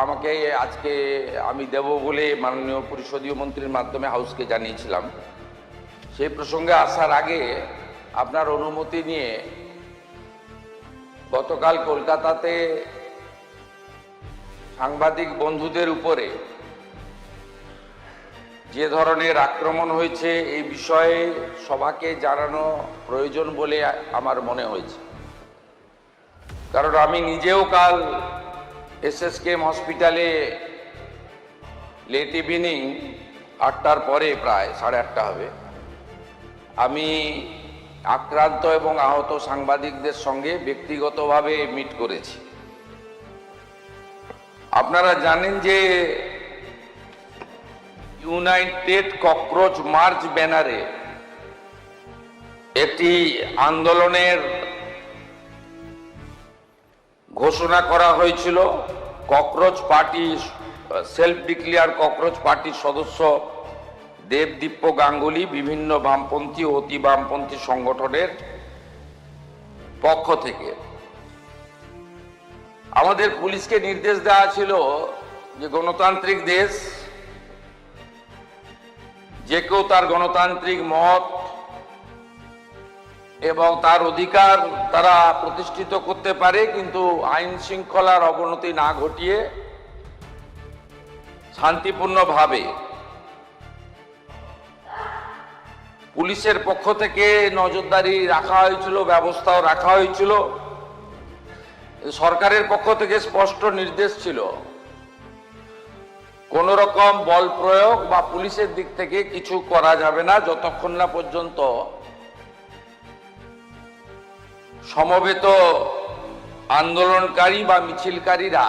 আমাকে আজকে আমি দেব বলে মাননীয় পরিষদীয় মন্ত্রীর মাধ্যমে হাউসকে জানিয়েছিলাম। সেই প্রসঙ্গে আসার আগে আপনার অনুমতি নিয়ে গতকাল কলকাতাতে সাংবাদিক বন্ধুদের উপরে যে ধরনের আক্রমণ হয়েছে এই বিষয়ে সবাইকে জানানো প্রয়োজন বলে আমার মনে হয়েছে। কারণ আমি নিজেও কাল এসএসকেএম হসপিটালে লেট ইভিনিং 8টার পরে প্রায় 8:30 হবে আমি আক্রান্ত এবং আহত সাংবাদিকদের সঙ্গে ব্যক্তিগতভাবে মিট করেছি। আপনারা জানেন যে ইউনাইটেড ককরোচ মার্চ ব্যানারে একটি আন্দোলনের ঘোষণা করা হয়েছিল। Cockroach party, self declare cockroach পার্টির সদস্য দেবদীপ্য গাঙ্গুলি বিভিন্ন বামপন্থী ও অতি বামপন্থী সংগঠনের পক্ষ থেকে আমাদের পুলিশকে নির্দেশ দেওয়া ছিল যে গণতান্ত্রিক দেশ, যে কেউ তার গণতান্ত্রিক মত এবং তার অধিকার তারা প্রতিষ্ঠিত করতে পারে, কিন্তু আইন শৃঙ্খলার অবনতি না ঘটিয়ে শান্তিপূর্ণভাবে। পুলিশের পক্ষ থেকে নজরদারি রাখা হয়েছিল, ব্যবস্থাও রাখা হয়েছিল। সরকারের পক্ষ থেকে স্পষ্ট নির্দেশ ছিল কোন রকম বল প্রয়োগ বা পুলিশের দিক থেকে কিছু করা যাবে না যতক্ষণ না পর্যন্ত সমবেত আন্দোলনকারী বা মিছিলকারীরা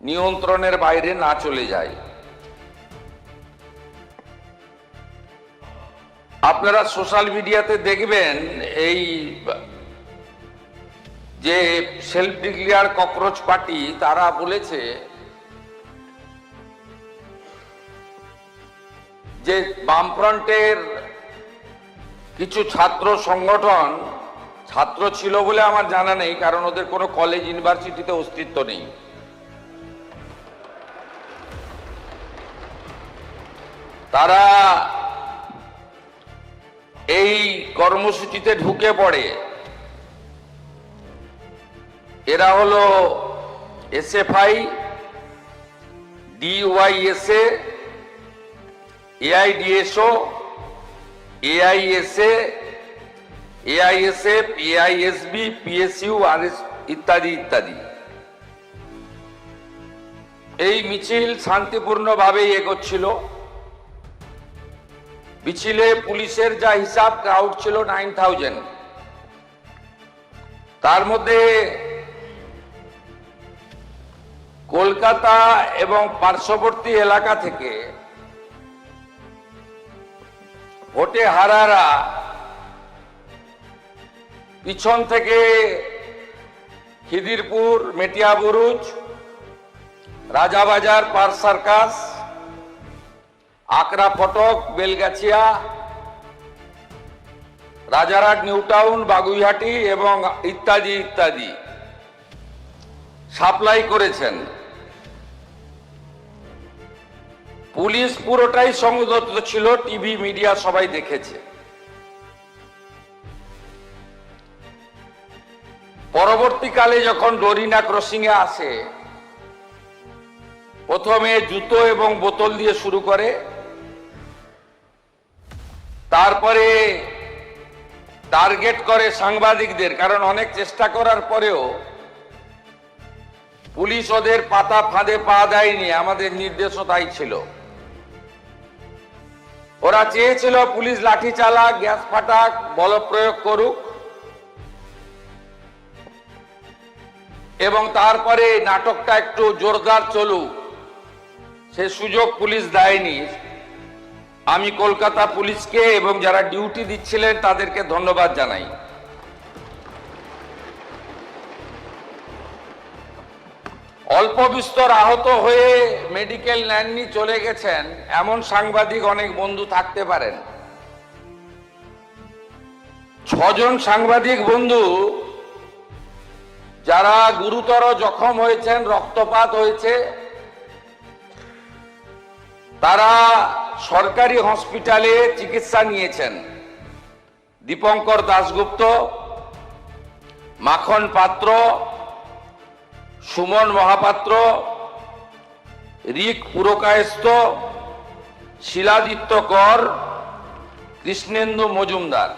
নিয়ন্ত্রণের বাইরে না চলে যায়। আপনারা সোশ্যাল মিডিয়াতে দেখবেন এই যে সেলফ ডিক্লেয়ার ককরোচ পার্টি তারা বলেছে যে বামফ্রন্টের কিছু ছাত্র সংগঠন, ছাত্র ছিল বলে আমার জানা নেই কারণ ওদের কোনো কলেজ ইউনিভার্সিটিতে অস্তিত্ব নেই, তারা এই কর্মসূচিতে ঢুকে পড়ে। এরা হলো এসএফআই, ডিওয়াইএসএ, এআইডিএসও, এআইএসএ, এআইএসএফ, এআইএসবি, পিএসইউ আর ইত্যাদি ইত্যাদি। এই মিছিল শান্তিপূর্ণভাবে এগোচ্ছিল। মিছিলে পুলিশের যা হিসাব ক্রাউড ছিল 9000, তার মধ্যে কলকাতা এবং পার্শ্ববর্তী এলাকা থেকে ভোটে হারারা পিছন থেকে খিদিরপুর, মেটিয়াবুরুজ, রাজাবাজার, পার্ক সার্কাস, আকরা ফটক, বেলগাছিয়া, রাজারহাট, নিউ টাউন, বাগুইহাটি এবং ইত্যাদি ইত্যাদি সাপ্লাই করেছেন। পুলিশ পুরোটাই সংযত ছিল, টিভি মিডিয়া সবাই দেখেছে। পরবর্তীকালে যখন ডোরিনা ক্রসিং এ আসে, প্রথমে জুতো এবং বোতল দিয়ে শুরু করে, তারপরে টার্গেট করে সাংবাদিকদের, কারণ অনেক চেষ্টা করার পরেও পুলিশ ওদের পাতা ফাঁদে পা দেয়নি। আমাদের নির্দেশও তাই ছিল। ওরা চেয়েছিল পুলিশ লাঠি চালাক, গ্যাস ফাটাক, বল প্রয়োগ করুক এবং তারপরে নাটকটা একটু জোরদার চলুক, সে সুযোগ পুলিশ দেয়নি। আমি কলকাতা পুলিশকে এবং যারা ডিউটি দিচ্ছিলেন তাদেরকে ধন্যবাদ জানাই। অল্প বিস্তর আহত হয়ে মেডিকেল নেননি, চলে গেছেন এমন সাংবাদিক অনেক বন্ধু থাকতে পারেন। 6 জন সাংবাদিক বন্ধু যারা গুরুতর জখম হয়েছেন, রক্তপাত হয়েছে, তারা সরকারি হসপিটালে চিকিৎসা নিয়েছেন। দীপঙ্কর দাশগুপ্ত, মাখন পাত্র, সুমন মহাপাত্র, রিক পুরকায়স্থ, শিলাদিত্য কর, কৃষ্ণেন্দু মজুমদার।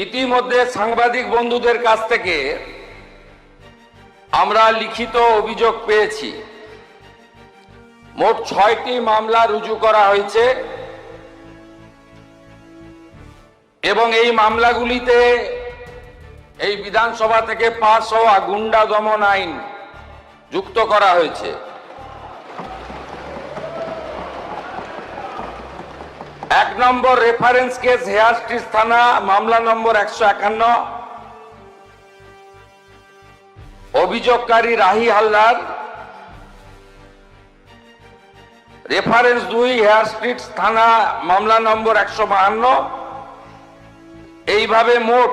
ইতিমধ্যে সাংবাদিক বন্ধুদের কাছ থেকে আমরা লিখিত অভিযোগ পেয়েছি। মোট 6টি মামলা রুজু করা হয়েছে এবং এই মামলাগুলিতে এই বিধানসভা থেকে পাস হওয়া গুন্ডা দমন আইন যুক্ত করা হয়েছে। 1 number reference case Hare Street থানা, মামলা নম্বর 151, অভিযোগকারী Rahi Haldar. Reference 2 Hare Street থানা, মামলা নম্বর 152। এইভাবে মোট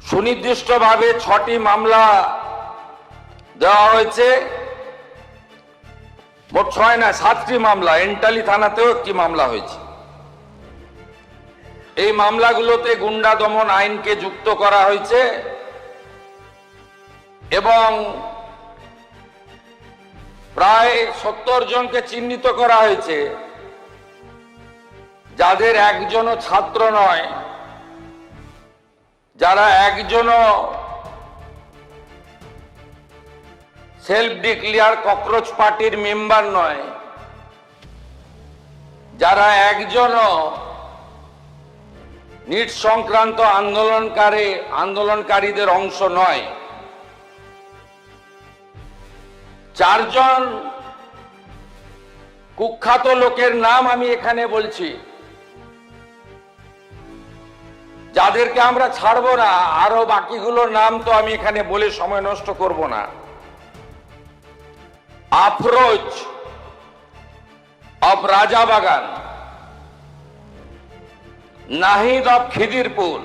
সুনির্দিষ্টভাবে 6টি মামলা দেওয়া হয়েছে। মোট 6 না 7টি মামলা, এন্টালি থানাতেও একটি মামলা হয়েছে। এই মামলাগুলোতে গুন্ডা দমন আইনকে যুক্ত করা হয়েছে এবং প্রায় 70 জনকে চিহ্নিত করা হয়েছে, যাদের একজনও ছাত্র নয়, যারা একজনও সেলফ ডিক্লেয়ার ককরোচ পার্টির মেম্বার নয়, যারা একজনও নিট সংক্রান্ত আন্দোলনকারীদের অংশ নয়। 4 জন কুখ্যাত লোকের নাম আমি এখানে বলছি, যাদেরকে আমরা ছাড়বো না। আরো বাকিগুলোর নাম তো আমি এখানে বলে সময় নষ্ট করব না। Afroz of Rajabagan, Nahid of Khidirpur,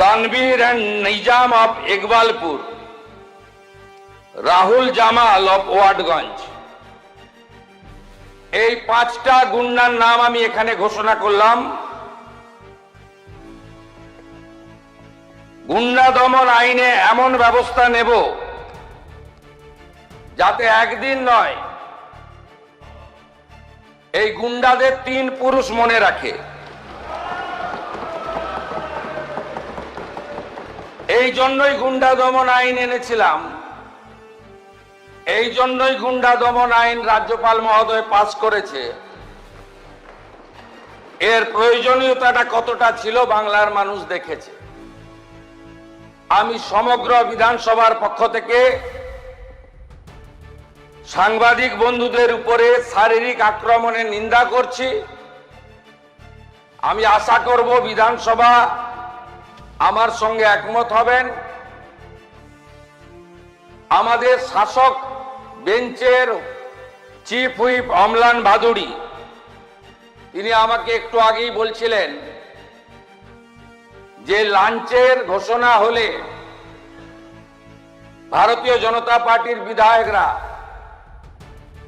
Tanveer and Nizam of Iqbalpur, Rahul Jamal of Watgunge. এই 5টা গুন্ডার নাম আমি এখানে ঘোষণা করলাম। গুন্ডা দমন আইনে এমন ব্যবস্থা নেব যাতে একদিন নয়, এই গুন্ডাদের 3 পুরুষ মনে রাখে। এই জন্যই গুন্ডা দমন আইন এনেছিলাম, এই জন্যই গুন্ডা দমন আইন রাজ্যপাল মহোদয় পাস করেছে। এর প্রয়োজনীয়তাটা কতটা ছিল বাংলার মানুষ দেখেছে। আমি সমগ্র বিধানসভার পক্ষ থেকে সাংবাদিক বন্ধুদের উপরে শারীরিক আক্রমণের নিন্দা করছি। আমি আশা করব বিধানসভা আমার সঙ্গে একমত হবেন। আমাদের শাসক বেঞ্চের চিফ হুইপ অম্লান ভাদুড়ী, তিনি আমাকে একটু আগেই বলছিলেন যে লাঞ্চের ঘোষণা হলে ভারতীয় জনতা পার্টির বিধায়করা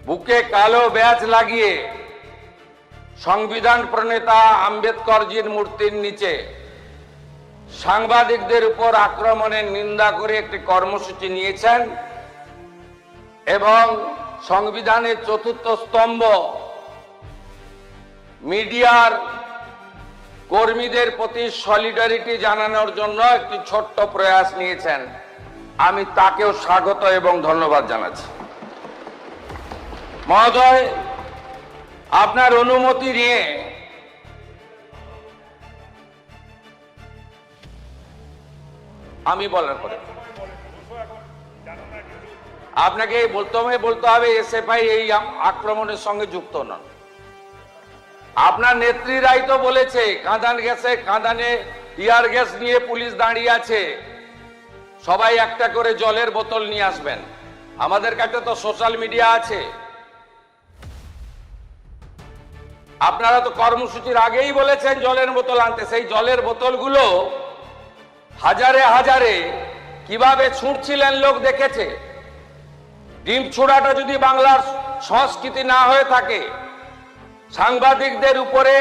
বুকে কালো ব্যাজ লাগিয়ে সংবিধান প্রণেতা আম্বেদকরজির মূর্তির নিচে সাংবাদিকদের উপর আক্রমণের নিন্দা করে একটি কর্মসূচি নিয়েছেন এবং সংবিধানের 4র্থ স্তম্ভ মিডিয়ার কর্মীদের প্রতি সলিডারিটি জানানোর জন্য একটি ছোট্ট প্রয়াস নিয়েছেন। আমি তাকেও স্বাগত এবং ধন্যবাদ জানাচ্ছি। মহোদয়, আপনার অনুমতি নিয়ে আমি বলার পরে আপনাকে বলতে হবে এসএফআই এই আক্রমণের সঙ্গে যুক্ত নন। আপনার নেত্রীরাই তো বলেছে কাঁদানে টিয়ার গ্যাস নিয়ে পুলিশ দাঁড়িয়ে আছে, সবাই একটা করে জলের বোতল নিয়ে আসবেন। আমাদের কাছে তো সোশ্যাল মিডিয়া আছে। আপনারা তো কর্মসূচির আগেই বলেছেন জলের বোতল আনতে। সেই জলের বোতলগুলো হাজারে হাজারে কিভাবে ছুটছিলেন লোক দেখেছে। ডিম ছোড়াটা যদি বাংলার সংস্কৃতি না হয়ে থাকে, সাংবাদিকদের উপরে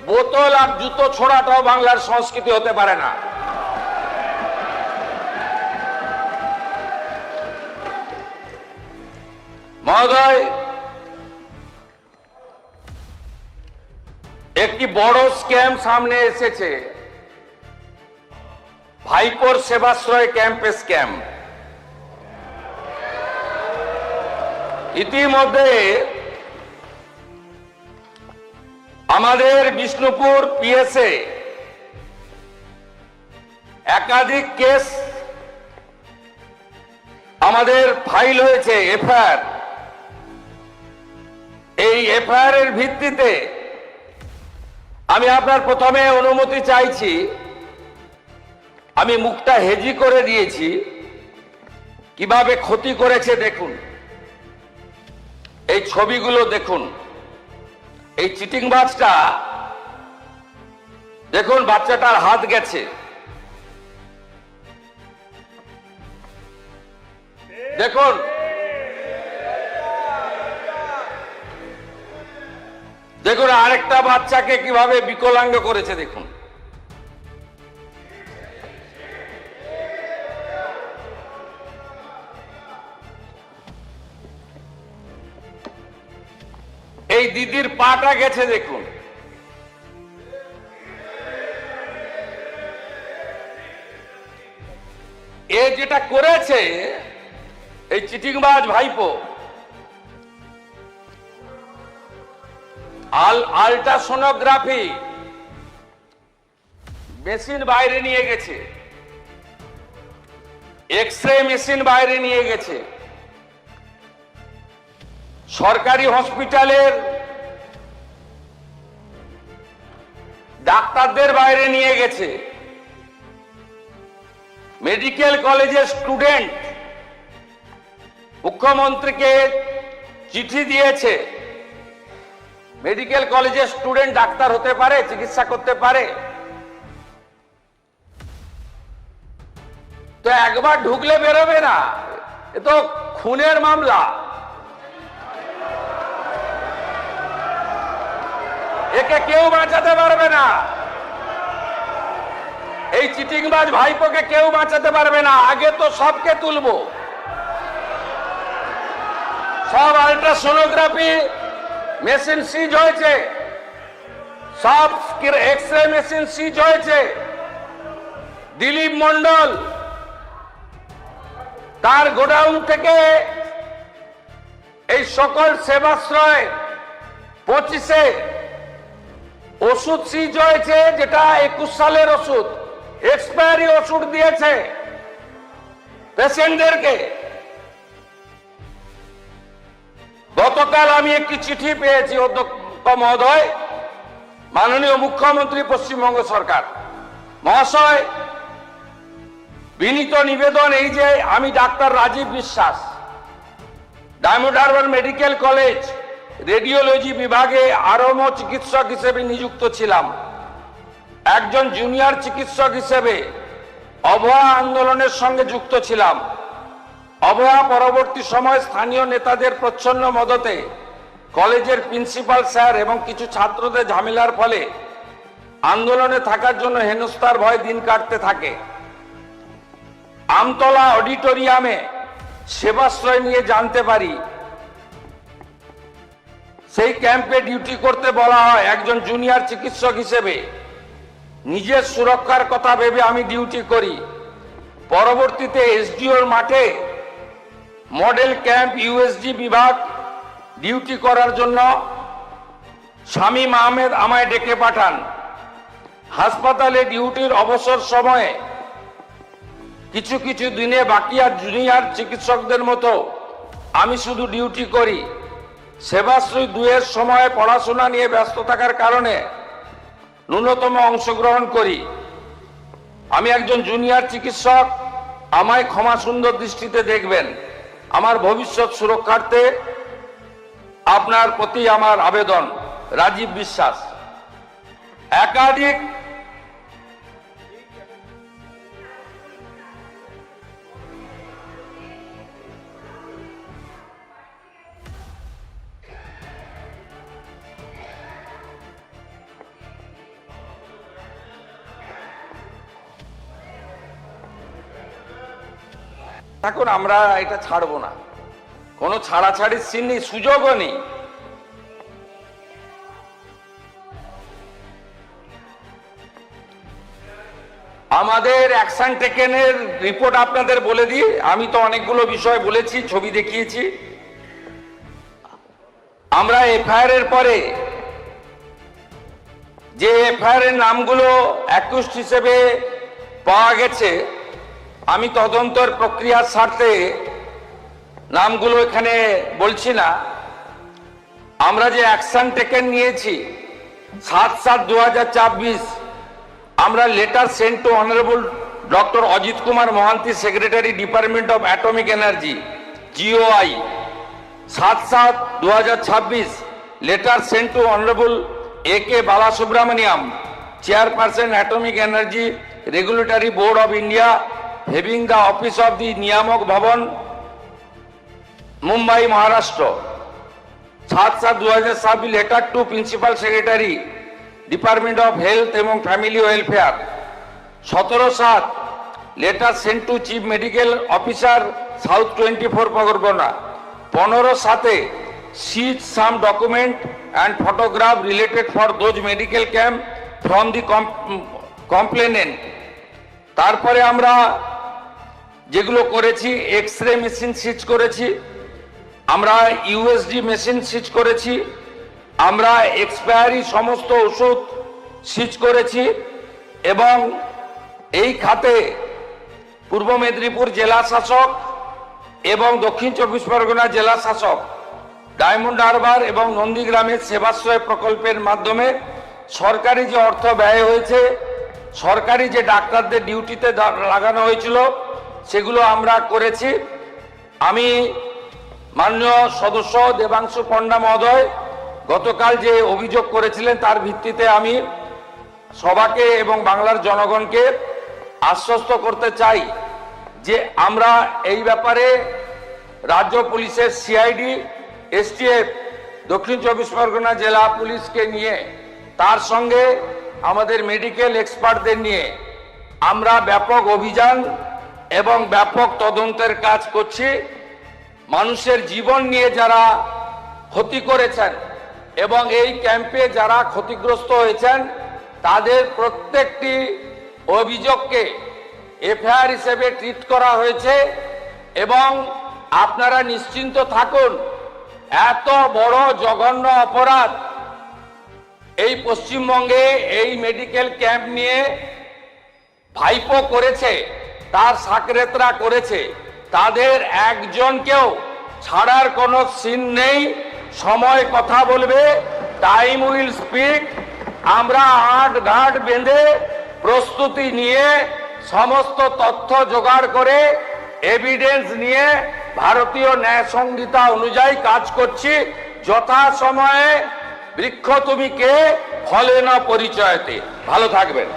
বোতল আর জুতো ছোড়াটাও বাংলার সংস্কৃতি হতে পারে না। মহোদয়, একটি বড় স্ক্যাম সামনে এসেছে, ভাইপোর সেবাশ্রয় ক্যাম্পে স্ক্যাম। ইতিমধ্যে আমাদের বিষ্ণুপুর পিএসএ একাধিক কেস আমাদের ফাইল হয়েছে, এফআইআর। এই এফআইআর এর ভিত্তিতে আমি আপনার প্রথমে অনুমতি চাইছি, আমি মুখটা হেজি করে দিয়েছি, কিভাবে ক্ষতি করেছে দেখুন। এই ছবিগুলো দেখুন, এই চিটিংবাজটা দেখুন, বাচ্চাটার হাত গেছে, দেখুন। দেখুন আরেকটা বাচ্চাকে কিভাবে বিকলাঙ্গ করেছে দেখুন। এই দিদির পাটা গেছে দেখুন। এ যেটা করেছে এই চিটিংবাজ ভাইপো, আল্ট্রাসোনোগ্রাফি মেশিন বাইরে নিয়ে গেছে, এক্সরে মেশিন বাইরে নিয়ে গেছে, সরকারি হসপিটালের ডাক্তারদের বাইরে নিয়ে গেছে, মেডিকেল কলেজের স্টুডেন্ট মুখ্যমন্ত্রীকে চিঠি দিয়েছে। মেডিকেল কলেজের স্টুডেন্ট ডাক্তার হতে পারে, চিকিৎসা করতে পারে? তো একবার ঢুকলে বেরোবে না, এ তো খুনের মামলা। একে কেউ বাঁচাতে পারবে না, এই চিটিংবাজ ভাইপোকে কেউ বাঁচাতে পারবে না। আগে তো সবকে তুলবো, সব আল্ট্রাসোনোগ্রাফি মেশিন সিজ হয়েছে, সব এক্সরে মেশিন সিজ হয়েছে। দিলীপ মন্ডল তার গোডাউন থেকে এই সকল সেবাশ্রয় 25-এ ওষুধ সিজ হয়েছে, যেটা 21 সালের ওষুধ, এক্সপায়ারি ওষুধ দিয়েছে পেশেন্টদেরকে। গতকাল আমি একটি চিঠি পেয়েছি অধ্যক্ষ মহোদয়, মাননীয় মুখ্যমন্ত্রী পশ্চিমবঙ্গ সরকার মহাশয়, বিনীত নিবেদন এই যে আমি ডাক্তার রাজীব বিশ্বাস, diamond Harbour medical college radiology বিভাগে আরম্ভ চিকিৎসক হিসেবে নিযুক্ত ছিলাম। একজন জুনিয়র চিকিৎসক হিসেবে অভয়া আন্দোলনের সঙ্গে যুক্ত ছিলাম। অভয়া পরবর্তী সময় স্থানীয় নেতাদের প্রচ্ছন্ন মদতে কলেজের প্রিন্সিপাল স্যার এবং কিছু ছাত্রদের ঝামেলার ফলে আন্দোলনে থাকার জন্য হেনস্থার ভয় দিন কাটতে থাকে। আমতলা অডিটোরিয়ামে সেবাশ্রয় নিয়ে জানতে পারি সেই ক্যাম্পে ডিউটি করতে বলা হয়। একজন জুনিয়র চিকিৎসক হিসেবে নিজের সুরক্ষার কথা ভেবে আমি ডিউটি করি। পরবর্তীতে এসডিওর মাঠে মডেল ক্যাম্প ইউএসজি বিভাগ ডিউটি করার জন্য শামীম আহমেদ আমায় ডেকে পাঠান। হাসপাতালে ডিউটির অবসর সময়ে কিছু কিছু দিনে বাকি আর জুনিয়র চিকিৎসকদের মতো আমি শুধু ডিউটি করি। সেবাশ্রী 2-এর সময় পড়াশোনা নিয়ে ব্যস্ত থাকার কারণে ন্যূনতম অংশগ্রহণ করি। আমি একজন জুনিয়র চিকিৎসক, আমায় ক্ষমা সুন্দর দৃষ্টিতে দেখবেন। আমার ভবিষ্যৎ সুরক্ষার্থে আপনার প্রতি আমার আবেদন। রাজীব বিশ্বাস। একাধিক এখন আমরা এটা ছাড়বো না, কোনো ছাড়াছাড়ির সিন নেই, সুযোগও নেই। আমাদের অ্যাকশন টেকেনের রিপোর্ট আপনাদের বলে দিই। আমি তো অনেকগুলো বিষয় বলেছি, ছবি দেখিয়েছি। আমরা এফআইআর এর পরে যে এফআইআর এর নামগুলো অ্যাকিউজড হিসেবে পাওয়া গেছে, আমি তদন্তের প্রক্রিয়ার স্বার্থে নামগুলো এখানে বলছি না। আমরা যে অ্যাকশন টেকেন নিয়েছি 7/7/2024, আমরা letter sent to honourable doctor Ajit Kumar Mohanty, secretary department of atomic energy, GOI। 7/7/2026, letter sent to honourable AK Balasubramaniam, chairperson atomic energy regulatory board of India, having the office of the Niyamak Bhavan, Mumbai, Maharashtra. 7/7/2026, letter to principal secretary department of health এবং family welfare. 17/7, letter sent to chief medical officer, south 24 Pargana. 15/7, seize some document and photograph related for those medical camp from the complainant. তারপরে আমরা যেগুলো করেছি, X-ray machine সিজ করেছি, আমরা USD machine সিজ করেছি, আমরা expiry সমস্ত ওষুধ সিজ করেছি। এবং এই খাতে পূর্ব মেদিনীপুর জেলা শাসক এবং দক্ষিণ 24 পরগনা জেলা শাসক ডায়মন্ড হারবার এবং নন্দীগ্রামের সেবাশ্রয় প্রকল্পের মাধ্যমে সরকারি যে অর্থ ব্যয় হয়েছে, সরকারি যে ডাক্তারদের ডিউটিতে লাগানো হয়েছিল, সেগুলো আমরা করেছি। আমি মাননীয় সদস্য দেবাংশু পণ্ডা মহোদয় গতকাল যে অভিযোগ করেছিলেন, তার ভিত্তিতে আমি সবাকে এবং বাংলার জনগণকে আশ্বস্ত করতে চাই যে আমরা এই ব্যাপারে রাজ্য পুলিশের CID, STF, দক্ষিণ 24 পরগনা জেলা পুলিশকে নিয়ে, তার সঙ্গে আমাদের মেডিকেল এক্সপার্টদের নিয়ে আমরা ব্যাপক অভিযান এবং ব্যাপক তদন্তের কাজ করছি। মানুষের জীবন নিয়ে যারা ক্ষতি করেছেন এবং এই ক্যাম্পে যারা ক্ষতিগ্রস্ত হয়েছেন, তাদের প্রত্যেকটি অভিযোগকে FIR হিসেবে ট্রিট করা হয়েছে। এবং আপনারা নিশ্চিন্ত থাকুন, এত বড় জঘন্য অপরাধ এই পশ্চিমবঙ্গে এই মেডিকেল ক্যাম্প নিয়ে ভাইপো করেছে, তার সাকরেতরা করেছে, তাদের একজনকেও ছাড়ার কোনো সিন নেই। সময় কথা বলবে, টাইম উইল স্পিক। আমরা আট ঘাট বেঁধে প্রস্তুতি নিয়ে সমস্ত তথ্য জোগাড় করে এভিডেন্স নিয়ে ভারতীয় ন্যায় সংহিতা অনুযায়ী কাজ করছি। যথাসময়ে বৃক্ষ তুমি কে, ফলে না পরিচয়তে। ভালো থাকবেন।